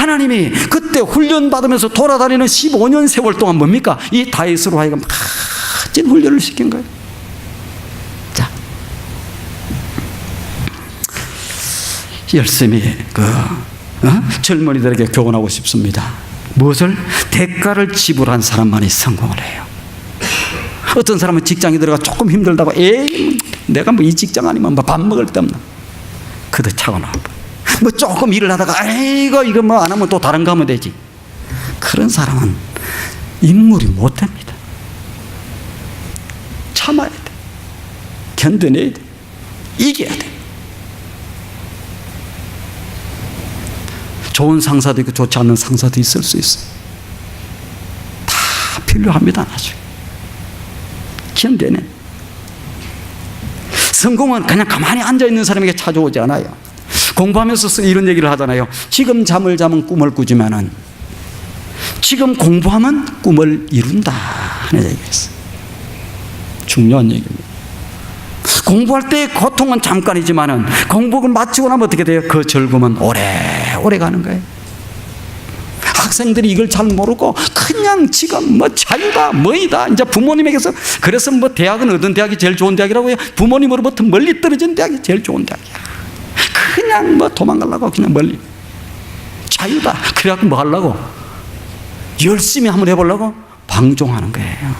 하나님이 그때 훈련받으면서 돌아다니는 15년 세월 동안 뭡니까? 이 다윗으로 하여금 멋진 훈련을 시킨 거예요. 자, 열심히 젊은이들에게 교훈하고 싶습니다. 무엇을? 대가를 지불한 사람만이 성공을 해요. 어떤 사람은 직장에 들어가 조금 힘들다고 에이 내가 뭐 이 직장 아니면 뭐 밥 먹을 데 없나 그도 차고 나와. 뭐 조금 일을 하다가 아이고 이거 뭐 안 하면 또 다른 거 하면 되지. 그런 사람은 인물이 못 됩니다. 참아야 돼. 견뎌내야 돼. 이겨야 돼. 좋은 상사도 있고 좋지 않은 상사도 있을 수 있어요. 다 필요합니다. 나중에 견뎌내. 성공은 그냥 가만히 앉아있는 사람에게 찾아오지 않아요. 공부하면서 이런 얘기를 하잖아요. 지금 잠을 자면 꿈을 꾸지만은 지금 공부하면 꿈을 이룬다 하는 얘기가 있어요. 중요한 얘기입니다. 공부할 때의 고통은 잠깐이지만은 공부를 마치고 나면 어떻게 돼요? 그 즐거움은 오래 가는 거예요. 학생들이 이걸 잘 모르고 그냥 지금 뭐 자유다 뭐이다 이제 부모님에게서 그래서 뭐 대학은 어떤 대학이 제일 좋은 대학이라고 해요? 부모님으로부터 멀리 떨어진 대학이 제일 좋은 대학이야. 그냥 뭐 도망가려고 그냥 멀리 자유다. 그래갖고 뭐 하려고? 열심히 한번 해보려고 방종하는 거예요.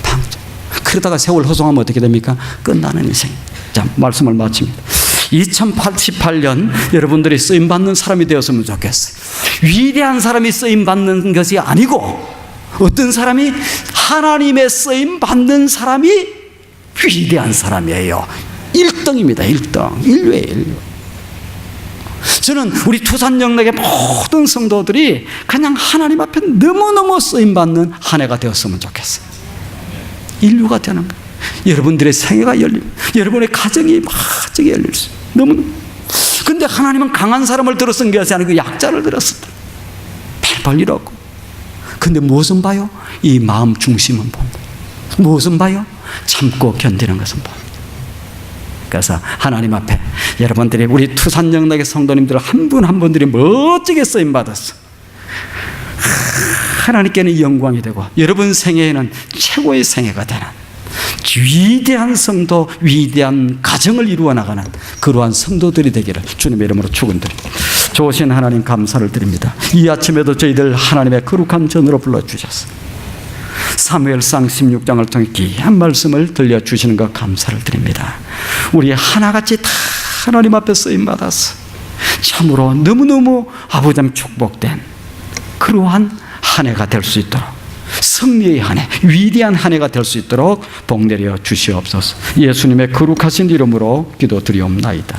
방종. 그러다가 세월 허송하면 어떻게 됩니까? 끝나는 인생. 자, 말씀을 마칩니다. 2018년 여러분들이 쓰임받는 사람이 되었으면 좋겠어요. 위대한 사람이 쓰임받는 것이 아니고 어떤 사람이 하나님의 쓰임받는 사람이 위대한 사람이에요. 1등입니다. 1등. 인류예요. 인류. 저는 우리 투산영락의 모든 성도들이 그냥 하나님 앞에 너무너무 쓰임받는 한 해가 되었으면 좋겠어요. 인류가 되는 거예요. 여러분들의 생애가 열리면 여러분의 가정이 멋지게 열릴 수 있어요. 너무. 근데 하나님은 강한 사람을 들어 쓴 것이 아니고 약자를 들었었다. 별 일 없고. 근데 무엇은 봐요? 이 마음 중심은 봅니다. 무엇은 봐요? 참고 견디는 것은 봅니다. 그래서 하나님 앞에 여러분들이 우리 투산영락의 성도님들 한 분 한 분들이 멋지게 쓰임받았어. 하나님께는 영광이 되고 여러분 생애에는 최고의 생애가 되는 위대한 성도, 위대한 가정을 이루어 나가는 그러한 성도들이 되기를 주님의 이름으로 축원드립니다. 좋으신 하나님 감사를 드립니다. 이 아침에도 저희들 하나님의 거룩한 전으로 불러주셨습니다. 사무엘상 16장을 통해 귀한 말씀을 들려주시는 것 감사를 드립니다. 우리 하나같이 다 하나님 앞에 쓰임받아서 참으로 너무너무 아버지 축복된 그러한 한 해가 될 수 있도록 승리의 한 해, 위대한 한 해가 될 수 있도록 복 내려 주시옵소서. 예수님의 거룩하신 이름으로 기도드리옵나이다.